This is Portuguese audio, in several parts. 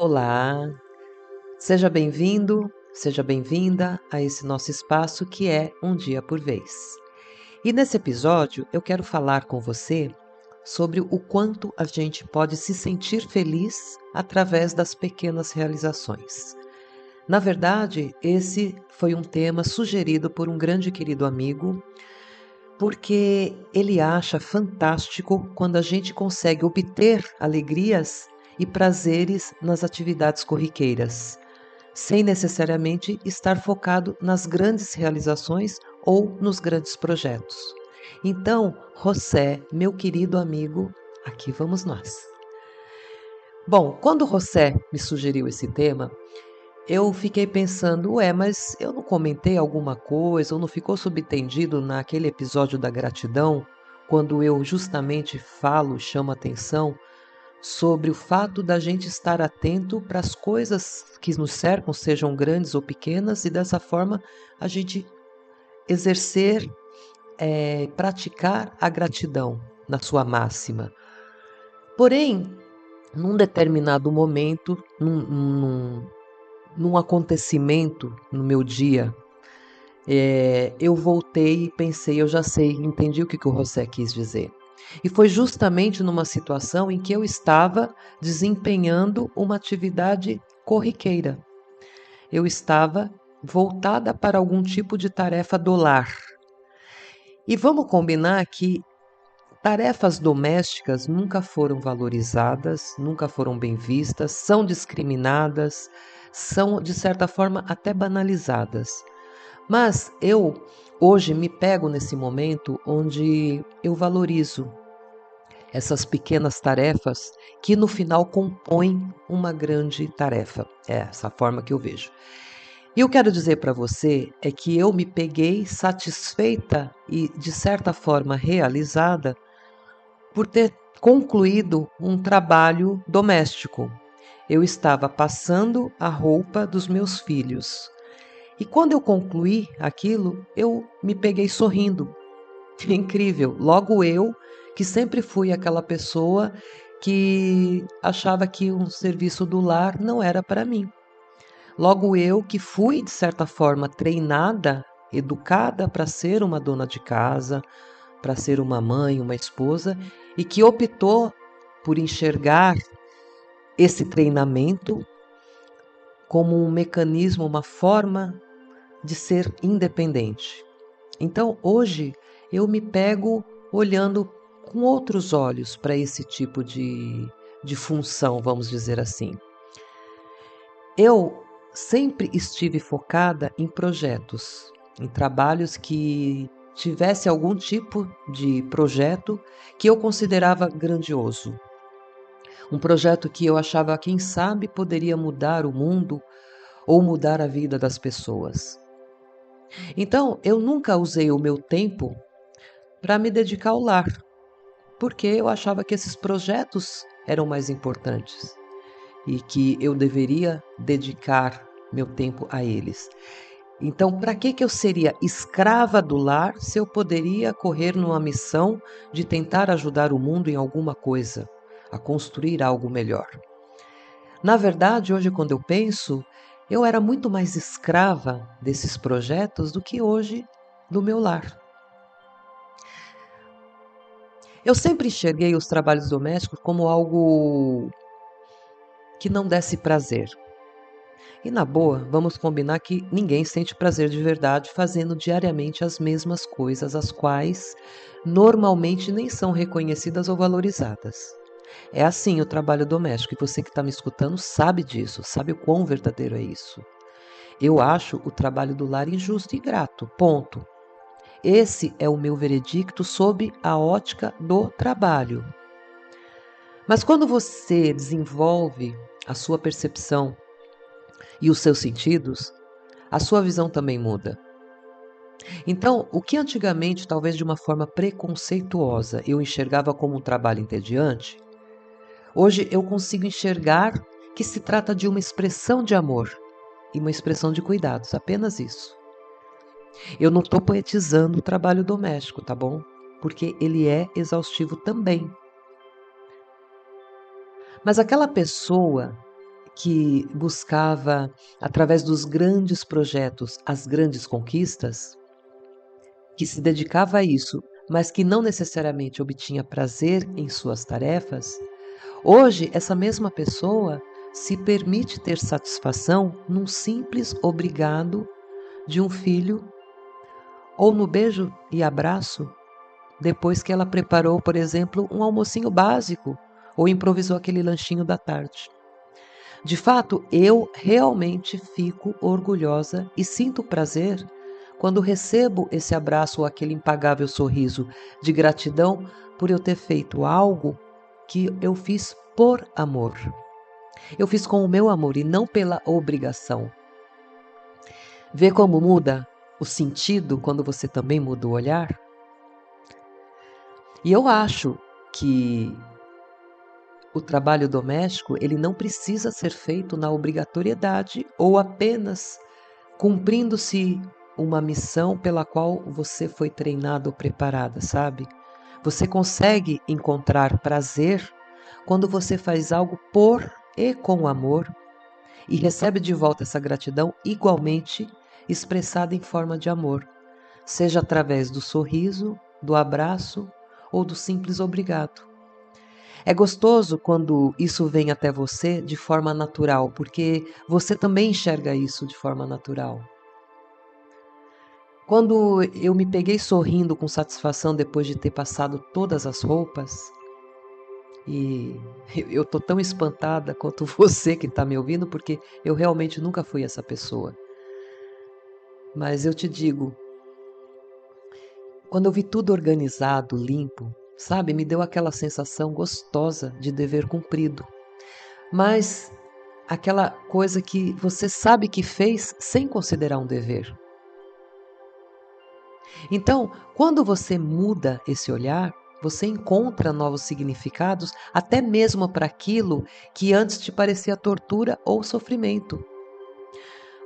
Olá, seja bem-vindo, seja bem-vinda a esse nosso espaço que é Um Dia por Vez. E nesse episódio eu quero falar com você sobre o quanto a gente pode se sentir feliz através das pequenas realizações. Na verdade, esse foi um tema sugerido por um grande e querido amigo, porque ele acha fantástico quando a gente consegue obter alegrias e prazeres nas atividades corriqueiras, sem necessariamente estar focado nas grandes realizações ou nos grandes projetos. Então, José, meu querido amigo, aqui vamos nós. Bom, quando José me sugeriu esse tema, eu fiquei pensando, mas eu não comentei alguma coisa, ou não ficou subentendido naquele episódio da gratidão, quando eu justamente falo, chamo atenção sobre o fato da gente estar atento para as coisas que nos cercam, sejam grandes ou pequenas, e dessa forma a gente exercer, praticar a gratidão na sua máxima. Porém, num determinado momento, num acontecimento no meu dia, eu voltei e pensei, eu já sei, entendi o que o José quis dizer. E foi justamente numa situação em que eu estava desempenhando uma atividade corriqueira. Eu estava voltada para algum tipo de tarefa do lar. E vamos combinar que tarefas domésticas nunca foram valorizadas, nunca foram bem vistas, são discriminadas, são, de certa forma, até banalizadas. Mas eu hoje me pego nesse momento onde eu valorizo essas pequenas tarefas que no final compõem uma grande tarefa. É essa forma que eu vejo. E eu quero dizer para você é que eu me peguei satisfeita e de certa forma realizada por ter concluído um trabalho doméstico. Eu estava passando a roupa dos meus filhos. E quando eu concluí aquilo, eu me peguei sorrindo. É incrível. Logo eu, que sempre fui aquela pessoa que achava que um serviço do lar não era para mim. Logo eu, que fui, de certa forma, treinada, educada para ser uma dona de casa, para ser uma mãe, uma esposa, e que optou por enxergar esse treinamento como um mecanismo, uma forma de ser independente. Então, hoje, eu me pego olhando com outros olhos para esse tipo de função, vamos dizer assim. Eu sempre estive focada em projetos, em trabalhos que tivesse algum tipo de projeto que eu considerava grandioso. Um projeto que eu achava, quem sabe, poderia mudar o mundo ou mudar a vida das pessoas. Então, eu nunca usei o meu tempo para me dedicar ao lar, porque eu achava que esses projetos eram mais importantes e que eu deveria dedicar meu tempo a eles. Então, para que eu seria escrava do lar se eu poderia correr numa missão de tentar ajudar o mundo em alguma coisa, a construir algo melhor? Na verdade, hoje, quando eu penso, eu era muito mais escrava desses projetos do que hoje do meu lar. Eu sempre enxerguei os trabalhos domésticos como algo que não desse prazer. E na boa, vamos combinar que ninguém sente prazer de verdade fazendo diariamente as mesmas coisas, as quais normalmente nem são reconhecidas ou valorizadas. É assim o trabalho doméstico, e você que está me escutando sabe disso, sabe o quão verdadeiro é isso. Eu acho o trabalho do lar injusto e ingrato, ponto. Esse é o meu veredicto sob a ótica do trabalho. Mas quando você desenvolve a sua percepção e os seus sentidos, a sua visão também muda. Então, o que antigamente, talvez de uma forma preconceituosa, eu enxergava como um trabalho entediante, hoje eu consigo enxergar que se trata de uma expressão de amor e uma expressão de cuidados, apenas isso. Eu não estou poetizando o trabalho doméstico, tá bom? Porque ele é exaustivo também. Mas aquela pessoa que buscava, através dos grandes projetos, as grandes conquistas, que se dedicava a isso, mas que não necessariamente obtinha prazer em suas tarefas, hoje essa mesma pessoa se permite ter satisfação num simples obrigado de um filho ou no beijo e abraço depois que ela preparou, por exemplo, um almocinho básico ou improvisou aquele lanchinho da tarde. De fato, eu realmente fico orgulhosa e sinto prazer quando recebo esse abraço ou aquele impagável sorriso de gratidão por eu ter feito algo que eu fiz por amor. Eu fiz com o meu amor e não pela obrigação. Vê como muda o sentido quando você também muda o olhar? E eu acho que o trabalho doméstico, ele não precisa ser feito na obrigatoriedade ou apenas cumprindo-se uma missão pela qual você foi treinado ou preparada, sabe? Você consegue encontrar prazer quando você faz algo por e com amor e recebe de volta essa gratidão igualmente expressada em forma de amor, seja através do sorriso, do abraço ou do simples obrigado. É gostoso quando isso vem até você de forma natural, porque você também enxerga isso de forma natural. Quando eu me peguei sorrindo com satisfação depois de ter passado todas as roupas, e eu tô tão espantada quanto você que está me ouvindo, porque eu realmente nunca fui essa pessoa. Mas eu te digo, quando eu vi tudo organizado, limpo, sabe, me deu aquela sensação gostosa de dever cumprido. Mas aquela coisa que você sabe que fez sem considerar um dever. Então, quando você muda esse olhar, você encontra novos significados, até mesmo para aquilo que antes te parecia tortura ou sofrimento.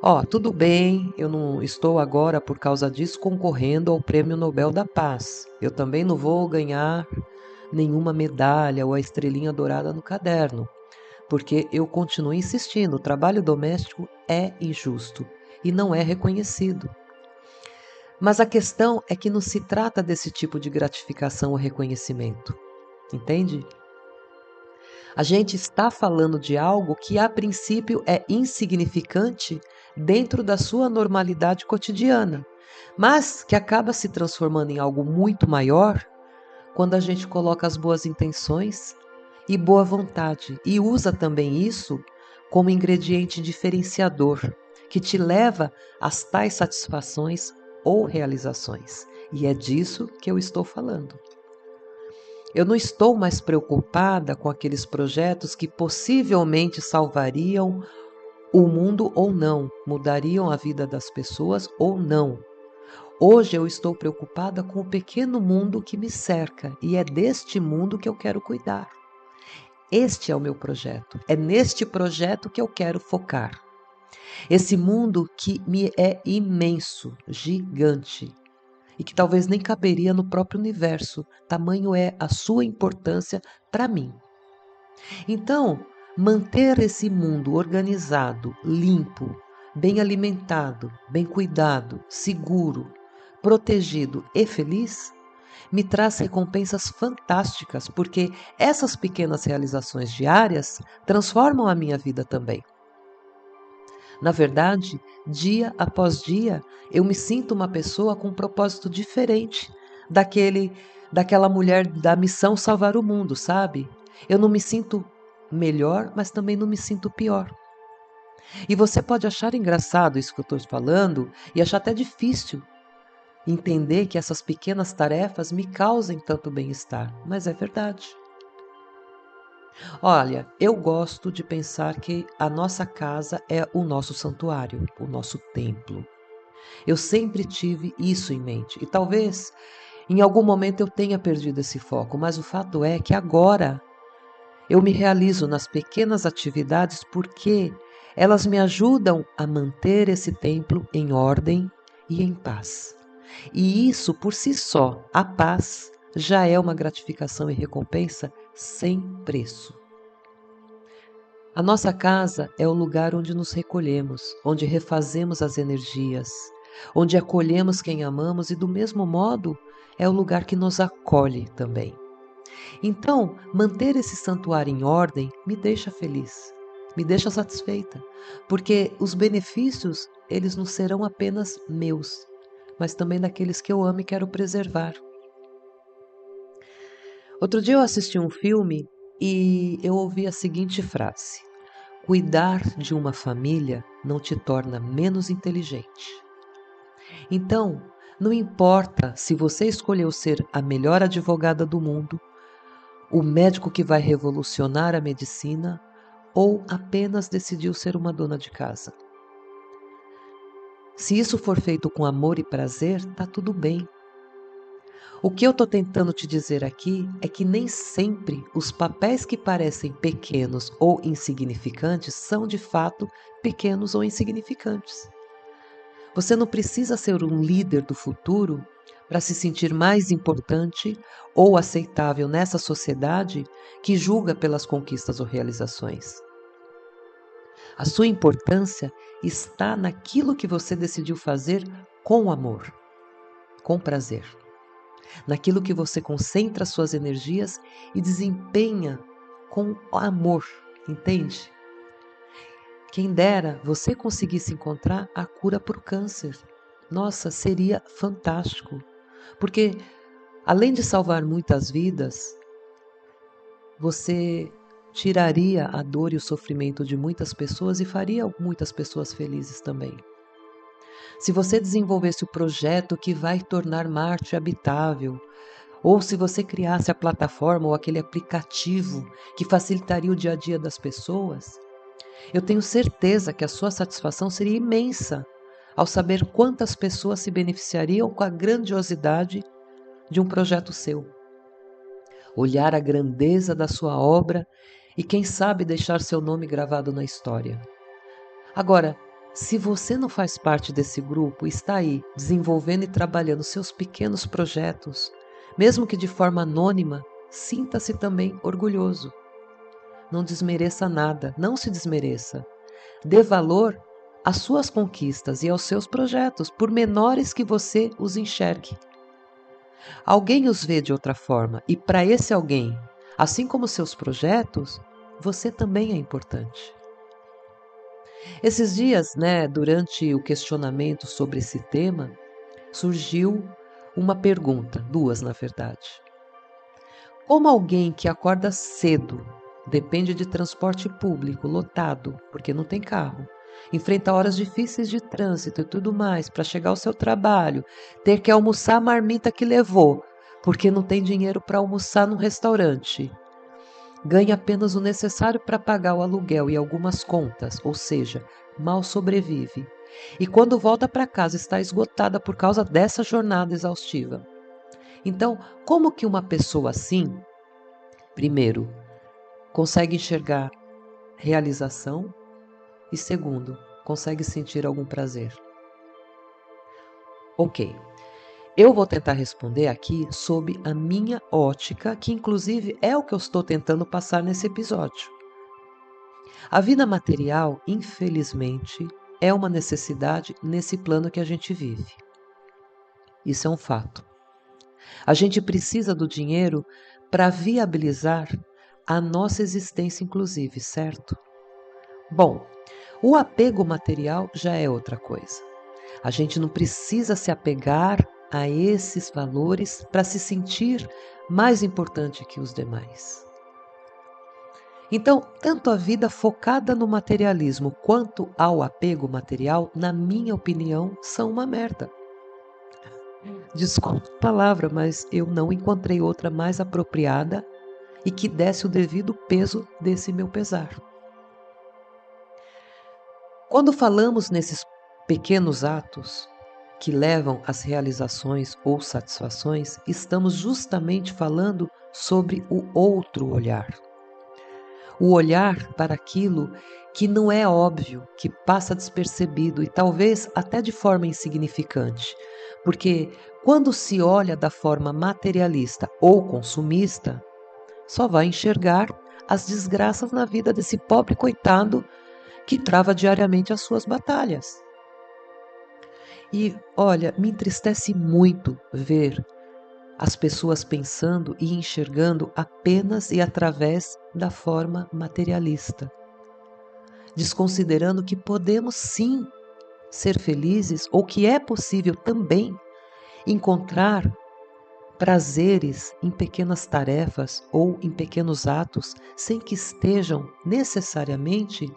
Ó, tudo bem, eu não estou agora, por causa disso, concorrendo ao Prêmio Nobel da Paz. Eu também não vou ganhar nenhuma medalha ou a estrelinha dourada no caderno, porque eu continuo insistindo, o trabalho doméstico é injusto e não é reconhecido. Mas a questão é que não se trata desse tipo de gratificação ou reconhecimento, entende? A gente está falando de algo que a princípio é insignificante dentro da sua normalidade cotidiana, mas que acaba se transformando em algo muito maior quando a gente coloca as boas intenções e boa vontade e usa também isso como ingrediente diferenciador que te leva às tais satisfações ou realizações. E é disso que eu estou falando. Eu não estou mais preocupada com aqueles projetos que possivelmente salvariam o mundo ou não, mudariam a vida das pessoas ou não. Hoje eu estou preocupada com o pequeno mundo que me cerca e é deste mundo que eu quero cuidar. Este é o meu projeto, é neste projeto que eu quero focar. Esse mundo que me é imenso, gigante, e que talvez nem caberia no próprio universo, tamanho é a sua importância para mim. Então, manter esse mundo organizado, limpo, bem alimentado, bem cuidado, seguro, protegido e feliz, me traz recompensas fantásticas, porque essas pequenas realizações diárias transformam a minha vida também. Na verdade, dia após dia, eu me sinto uma pessoa com um propósito diferente daquela mulher da missão salvar o mundo, sabe? Eu não me sinto melhor, mas também não me sinto pior. E você pode achar engraçado isso que eu estou falando e achar até difícil entender que essas pequenas tarefas me causem tanto bem-estar, mas é verdade. Olha, eu gosto de pensar que a nossa casa é o nosso santuário, o nosso templo. Eu sempre tive isso em mente e talvez em algum momento eu tenha perdido esse foco, mas o fato é que agora eu me realizo nas pequenas atividades porque elas me ajudam a manter esse templo em ordem e em paz. E isso por si só, a paz, já é uma gratificação e recompensa sem preço. A nossa casa é o lugar onde nos recolhemos, onde refazemos as energias, onde acolhemos quem amamos e, do mesmo modo, é o lugar que nos acolhe também. Então, manter esse santuário em ordem me deixa feliz, me deixa satisfeita, porque os benefícios, eles não serão apenas meus, mas também daqueles que eu amo e quero preservar. Outro dia eu assisti um filme e eu ouvi a seguinte frase: cuidar de uma família não te torna menos inteligente. Então, não importa se você escolheu ser a melhor advogada do mundo, o médico que vai revolucionar a medicina ou apenas decidiu ser uma dona de casa. Se isso for feito com amor e prazer, tá tudo bem. O que eu estou tentando te dizer aqui é que nem sempre os papéis que parecem pequenos ou insignificantes são de fato pequenos ou insignificantes. Você não precisa ser um líder do futuro para se sentir mais importante ou aceitável nessa sociedade que julga pelas conquistas ou realizações. A sua importância está naquilo que você decidiu fazer com amor, com prazer. Naquilo que você concentra suas energias e desempenha com amor, entende? Quem dera você conseguisse encontrar a cura para o câncer. Nossa, seria fantástico. Porque, além de salvar muitas vidas, você tiraria a dor e o sofrimento de muitas pessoas e faria muitas pessoas felizes também. Se você desenvolvesse o projeto que vai tornar Marte habitável, ou se você criasse a plataforma ou aquele aplicativo que facilitaria o dia a dia das pessoas, eu tenho certeza que a sua satisfação seria imensa ao saber quantas pessoas se beneficiariam com a grandiosidade de um projeto seu. Olhar a grandeza da sua obra e, quem sabe, deixar seu nome gravado na história. Agora, se você não faz parte desse grupo e está aí desenvolvendo e trabalhando seus pequenos projetos, mesmo que de forma anônima, sinta-se também orgulhoso. Não desmereça nada, não se desmereça. Dê valor às suas conquistas e aos seus projetos, por menores que você os enxergue. Alguém os vê de outra forma e para esse alguém, assim como seus projetos, você também é importante. Esses dias, durante o questionamento sobre esse tema, surgiu uma pergunta, duas na verdade. Como alguém que acorda cedo, depende de transporte público lotado, porque não tem carro, enfrenta horas difíceis de trânsito e tudo mais para chegar ao seu trabalho, ter que almoçar a marmita que levou, porque não tem dinheiro para almoçar num restaurante, ganha apenas o necessário para pagar o aluguel e algumas contas, ou seja, mal sobrevive. E quando volta para casa está esgotada por causa dessa jornada exaustiva. Então, como que uma pessoa assim, primeiro, consegue enxergar realização e, segundo, consegue sentir algum prazer? Ok, eu vou tentar responder aqui sob a minha ótica, que inclusive é o que eu estou tentando passar nesse episódio. A vida material, infelizmente, é uma necessidade nesse plano que a gente vive. Isso é um fato. A gente precisa do dinheiro para viabilizar a nossa existência, inclusive, certo? Bom, o apego material já é outra coisa. A gente não precisa se apegar a esses valores para se sentir mais importante que os demais. Então, tanto a vida focada no materialismo quanto ao apego material, na minha opinião, são uma merda. Desculpa a palavra, mas eu não encontrei outra mais apropriada e que desse o devido peso desse meu pesar. Quando falamos nesses pequenos atos que levam às realizações ou satisfações, estamos justamente falando sobre o outro olhar. O olhar para aquilo que não é óbvio, que passa despercebido e talvez até de forma insignificante. Porque quando se olha da forma materialista ou consumista, só vai enxergar as desgraças na vida desse pobre coitado que trava diariamente as suas batalhas. E olha, me entristece muito ver as pessoas pensando e enxergando apenas e através da forma materialista, desconsiderando que podemos sim ser felizes ou que é possível também encontrar prazeres em pequenas tarefas ou em pequenos atos, sem que estejam necessariamente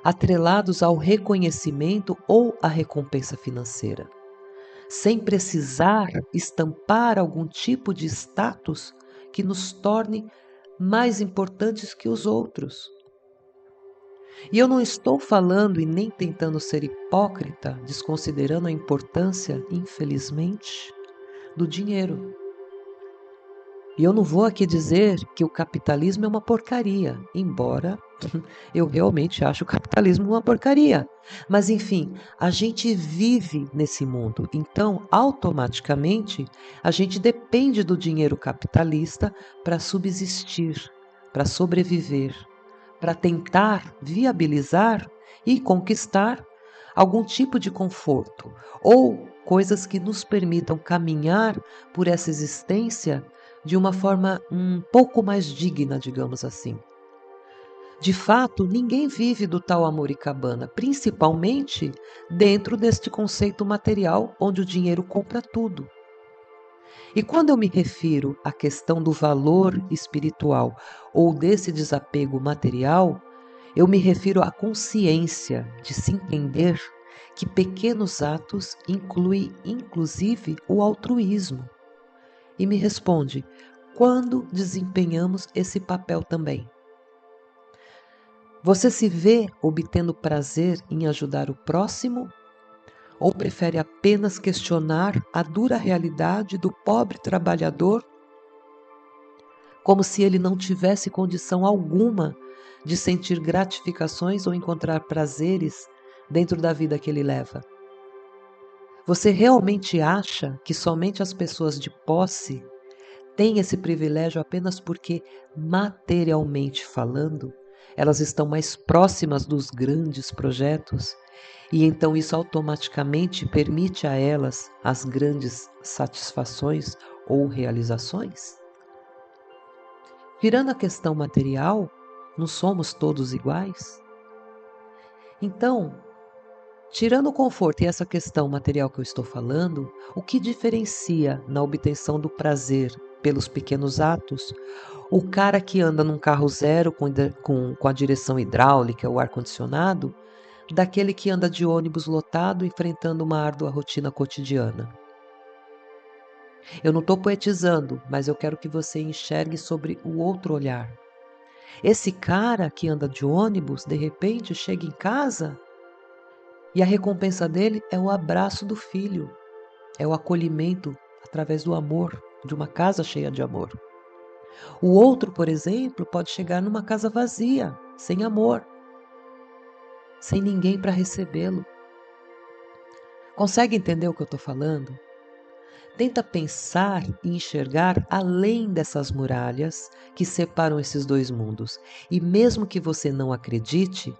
atrelados ao reconhecimento ou à recompensa financeira, sem precisar estampar algum tipo de status que nos torne mais importantes que os outros. E eu não estou falando e nem tentando ser hipócrita, desconsiderando a importância, infelizmente, do dinheiro. E eu não vou aqui dizer que o capitalismo é uma porcaria, embora eu realmente acho o capitalismo uma porcaria. Mas enfim, a gente vive nesse mundo, então automaticamente a gente depende do dinheiro capitalista para subsistir, para sobreviver, para tentar viabilizar e conquistar algum tipo de conforto ou coisas que nos permitam caminhar por essa existência de uma forma um pouco mais digna, digamos assim. De fato, ninguém vive do tal amor e cabana, principalmente dentro deste conceito material onde o dinheiro compra tudo. E quando eu me refiro à questão do valor espiritual ou desse desapego material, eu me refiro à consciência de se entender que pequenos atos incluem inclusive o altruísmo. E me responde, quando desempenhamos esse papel também? Você se vê obtendo prazer em ajudar o próximo? Ou prefere apenas questionar a dura realidade do pobre trabalhador, como se ele não tivesse condição alguma de sentir gratificações ou encontrar prazeres dentro da vida que ele leva? Você realmente acha que somente as pessoas de posse têm esse privilégio apenas porque, materialmente falando, elas estão mais próximas dos grandes projetos e então isso automaticamente permite a elas as grandes satisfações ou realizações? Tirando a questão material, não somos todos iguais? Então, tirando o conforto e essa questão material que eu estou falando, o que diferencia na obtenção do prazer pelos pequenos atos o cara que anda num carro zero com a direção hidráulica, o ar-condicionado, daquele que anda de ônibus lotado enfrentando uma árdua rotina cotidiana? Eu não estou poetizando, mas eu quero que você enxergue sobre o outro olhar. Esse cara que anda de ônibus, de repente, chega em casa e a recompensa dele é o abraço do filho, é o acolhimento através do amor, de uma casa cheia de amor. O outro, por exemplo, pode chegar numa casa vazia, sem amor, sem ninguém para recebê-lo. Consegue entender o que eu estou falando? Tenta pensar e enxergar além dessas muralhas que separam esses dois mundos. E mesmo que você não acredite,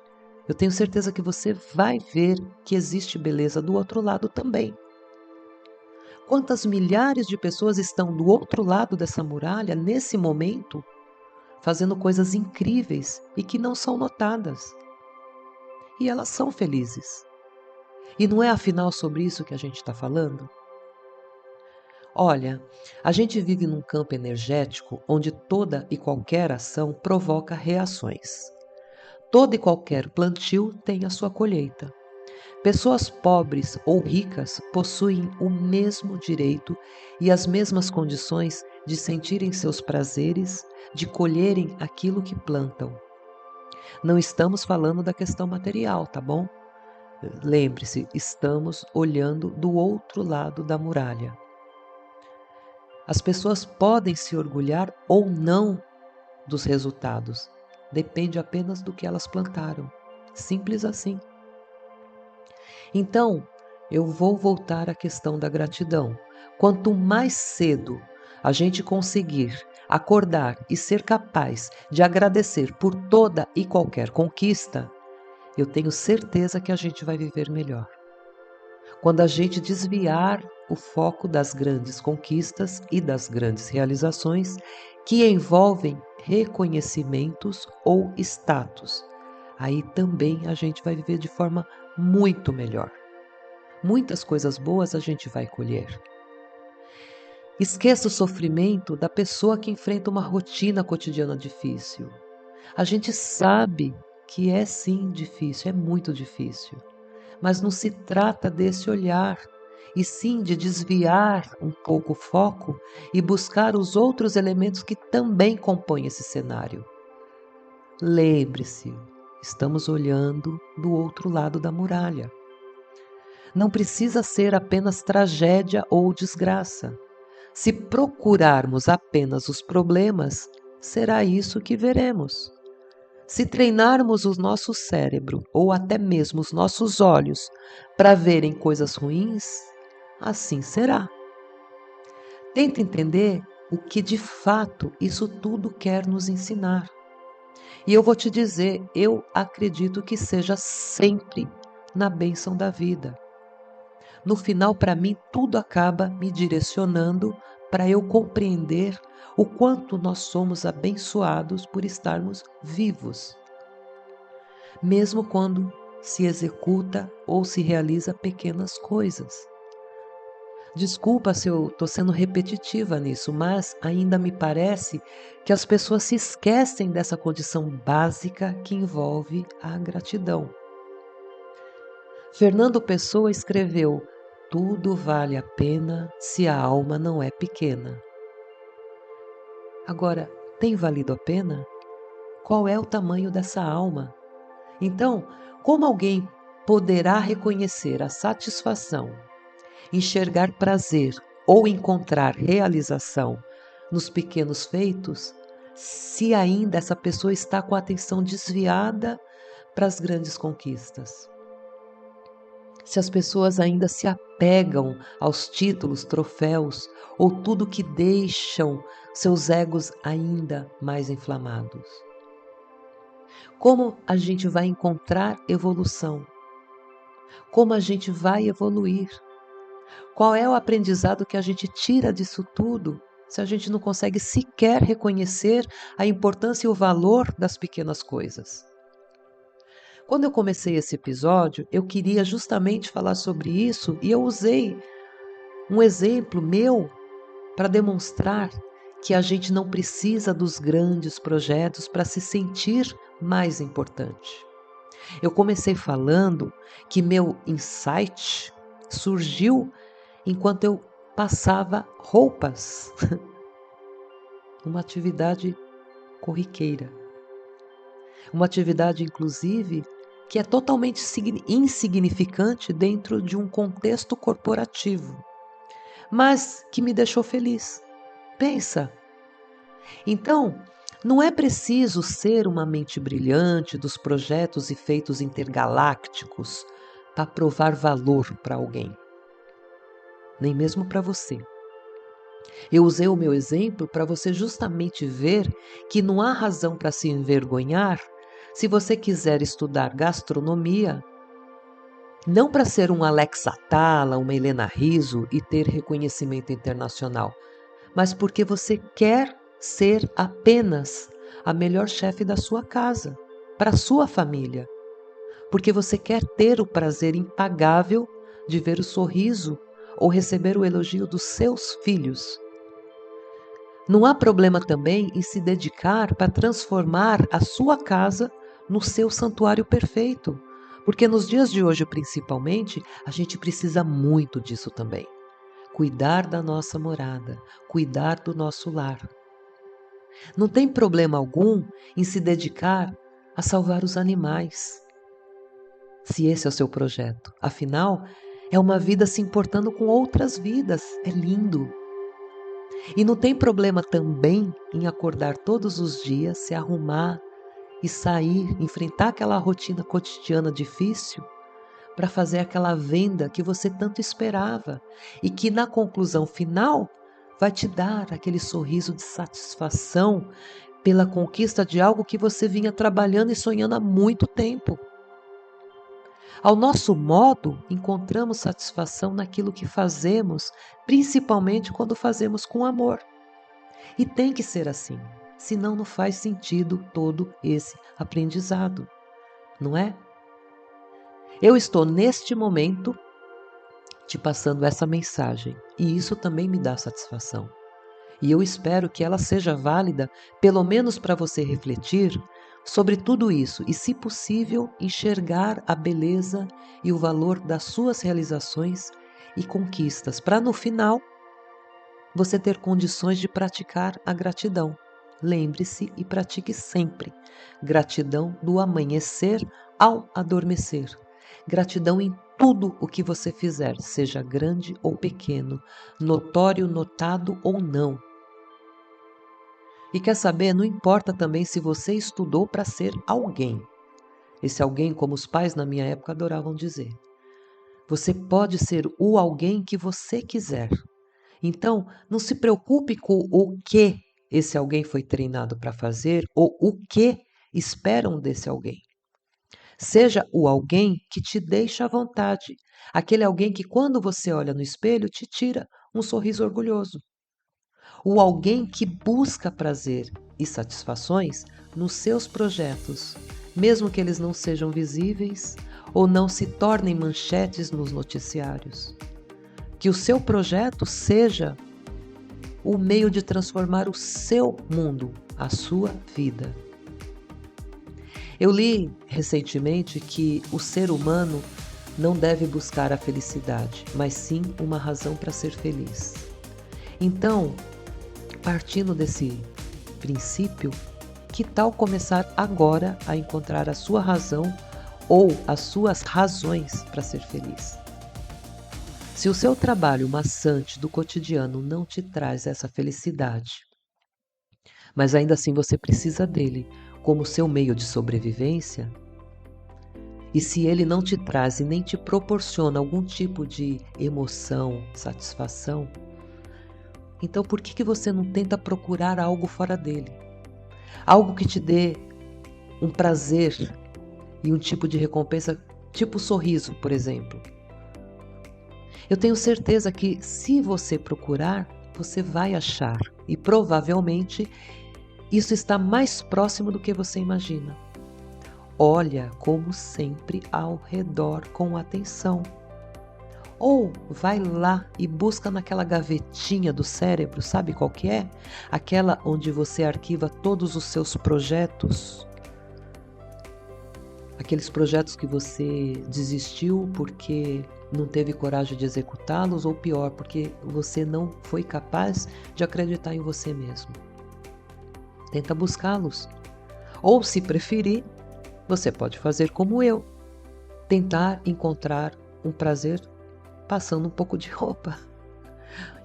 eu tenho certeza que você vai ver que existe beleza do outro lado também. Quantas milhares de pessoas estão do outro lado dessa muralha nesse momento, fazendo coisas incríveis e que não são notadas? E elas são felizes. E não é afinal sobre isso que a gente está falando? Olha, a gente vive num campo energético onde toda e qualquer ação provoca reações. Todo e qualquer plantio tem a sua colheita. Pessoas pobres ou ricas possuem o mesmo direito e as mesmas condições de sentirem seus prazeres, de colherem aquilo que plantam. Não estamos falando da questão material, tá bom? Lembre-se, estamos olhando do outro lado da muralha. As pessoas podem se orgulhar ou não dos resultados. Depende apenas do que elas plantaram. Simples assim. Então, eu vou voltar à questão da gratidão. Quanto mais cedo a gente conseguir acordar e ser capaz de agradecer por toda e qualquer conquista, eu tenho certeza que a gente vai viver melhor. Quando a gente desviar o foco das grandes conquistas e das grandes realizações que envolvem reconhecimentos ou status, aí também a gente vai viver de forma muito melhor. Muitas coisas boas a gente vai colher. Esqueça o sofrimento da pessoa que enfrenta uma rotina cotidiana difícil. A gente sabe que é sim difícil, é muito difícil. Mas não se trata desse olhar, e sim de desviar um pouco o foco e buscar os outros elementos que também compõem esse cenário. Lembre-se, estamos olhando do outro lado da muralha. Não precisa ser apenas tragédia ou desgraça. Se procurarmos apenas os problemas, será isso que veremos. Se treinarmos o nosso cérebro ou até mesmo os nossos olhos para verem coisas ruins, assim será. Tenta entender o que de fato isso tudo quer nos ensinar. E eu vou te dizer, eu acredito que seja sempre na bênção da vida. No final, para mim, tudo acaba me direcionando para eu compreender o quanto nós somos abençoados por estarmos vivos. Mesmo quando se executa ou se realiza pequenas coisas. Desculpa se eu estou sendo repetitiva nisso, mas ainda me parece que as pessoas se esquecem dessa condição básica que envolve a gratidão. Fernando Pessoa escreveu: tudo vale a pena se a alma não é pequena. Agora, tem valido a pena? Qual é o tamanho dessa alma? Então, como alguém poderá reconhecer a satisfação, enxergar prazer ou encontrar realização nos pequenos feitos, se ainda essa pessoa está com a atenção desviada para as grandes conquistas? Se as pessoas ainda se apegam aos títulos, troféus ou tudo que deixam seus egos ainda mais inflamados? Como a gente vai encontrar evolução? Como a gente vai evoluir? Qual é o aprendizado que a gente tira disso tudo se a gente não consegue sequer reconhecer a importância e o valor das pequenas coisas? Quando eu comecei esse episódio, eu queria justamente falar sobre isso e eu usei um exemplo meu para demonstrar que a gente não precisa dos grandes projetos para se sentir mais importante. Eu comecei falando que meu insight surgiu enquanto eu passava roupas, uma atividade corriqueira. Uma atividade, inclusive, que é totalmente insignificante dentro de um contexto corporativo, mas que me deixou feliz. Pensa! Então, não é preciso ser uma mente brilhante dos projetos e feitos intergalácticos para provar valor para alguém, nem mesmo para você. Eu usei o meu exemplo para você justamente ver que não há razão para se envergonhar se você quiser estudar gastronomia, não para ser um Alex Atala, uma Helena Rizzo e ter reconhecimento internacional, mas porque você quer ser apenas a melhor chefe da sua casa, para a sua família, porque você quer ter o prazer impagável de ver o sorriso ou receber o elogio dos seus filhos. Não há problema também em se dedicar para transformar a sua casa no seu santuário perfeito, porque nos dias de hoje, principalmente, a gente precisa muito disso também. Cuidar da nossa morada, cuidar do nosso lar. Não tem problema algum em se dedicar a salvar os animais, se esse é o seu projeto. Afinal, é uma vida se importando com outras vidas. É lindo. E não tem problema também em acordar todos os dias, se arrumar e sair, enfrentar aquela rotina cotidiana difícil para fazer aquela venda que você tanto esperava e que na conclusão final vai te dar aquele sorriso de satisfação pela conquista de algo que você vinha trabalhando e sonhando há muito tempo. Ao nosso modo, encontramos satisfação naquilo que fazemos, principalmente quando fazemos com amor. E tem que ser assim, senão não faz sentido todo esse aprendizado, não é? Eu estou neste momento te passando essa mensagem e isso também me dá satisfação. E eu espero que ela seja válida, pelo menos para você refletir sobre tudo isso e, se possível, enxergar a beleza e o valor das suas realizações e conquistas, para no final você ter condições de praticar a gratidão. Lembre-se e pratique sempre. Gratidão do amanhecer ao adormecer. Gratidão em tudo o que você fizer, seja grande ou pequeno, notório, notado ou não. E quer saber, não importa também se você estudou para ser alguém. Esse alguém, como os pais na minha época adoravam dizer. Você pode ser o alguém que você quiser. Então, não se preocupe com o que esse alguém foi treinado para fazer ou o que esperam desse alguém. Seja o alguém que te deixa à vontade. Aquele alguém que, quando você olha no espelho, te tira um sorriso orgulhoso. O alguém que busca prazer e satisfações nos seus projetos, mesmo que eles não sejam visíveis ou não se tornem manchetes nos noticiários. Que o seu projeto seja o meio de transformar o seu mundo, a sua vida. Eu li recentemente que o ser humano não deve buscar a felicidade, mas sim uma razão para ser feliz. Então, partindo desse princípio, que tal começar agora a encontrar a sua razão ou as suas razões para ser feliz? Se o seu trabalho maçante do cotidiano não te traz essa felicidade, mas ainda assim você precisa dele como seu meio de sobrevivência, e se ele não te traz e nem te proporciona algum tipo de emoção, satisfação, então por que você não tenta procurar algo fora dele? Algo que te dê um prazer e um tipo de recompensa, tipo sorriso, por exemplo. Eu tenho certeza que se você procurar, você vai achar. E provavelmente isso está mais próximo do que você imagina. Olha, como sempre, ao redor com atenção. Ou vai lá e busca naquela gavetinha do cérebro, sabe qual que é? Aquela onde você arquiva todos os seus projetos. Aqueles projetos que você desistiu porque não teve coragem de executá-los, ou pior, porque você não foi capaz de acreditar em você mesmo. Tenta buscá-los. Ou, se preferir, você pode fazer como eu. Tentar encontrar um prazer passando um pouco de roupa.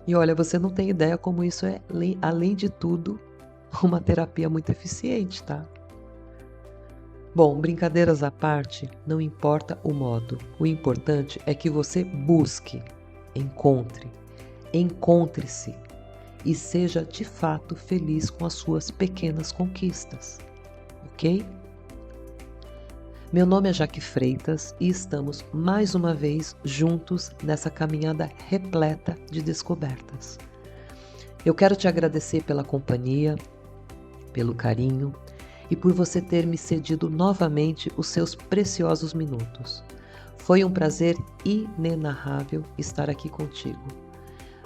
E olha, você não tem ideia como isso é, além de tudo, uma terapia muito eficiente, tá? Bom, brincadeiras à parte, não importa o modo. O importante é que você busque, encontre-se e seja de fato feliz com as suas pequenas conquistas, ok? Meu nome é Jaque Freitas e estamos mais uma vez juntos nessa caminhada repleta de descobertas. Eu quero te agradecer pela companhia, pelo carinho, e por você ter me cedido novamente os seus preciosos minutos. Foi um prazer inenarrável estar aqui contigo.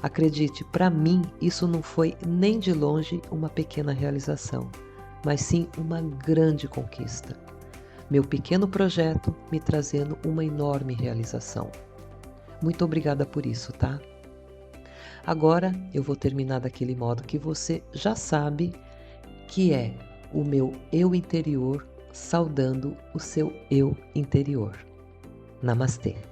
Acredite, para mim isso não foi nem de longe uma pequena realização, mas sim uma grande conquista. Meu pequeno projeto me trazendo uma enorme realização. Muito obrigada por isso, tá? Agora eu vou terminar daquele modo que você já sabe, que é o meu eu interior saudando o seu eu interior. Namastê!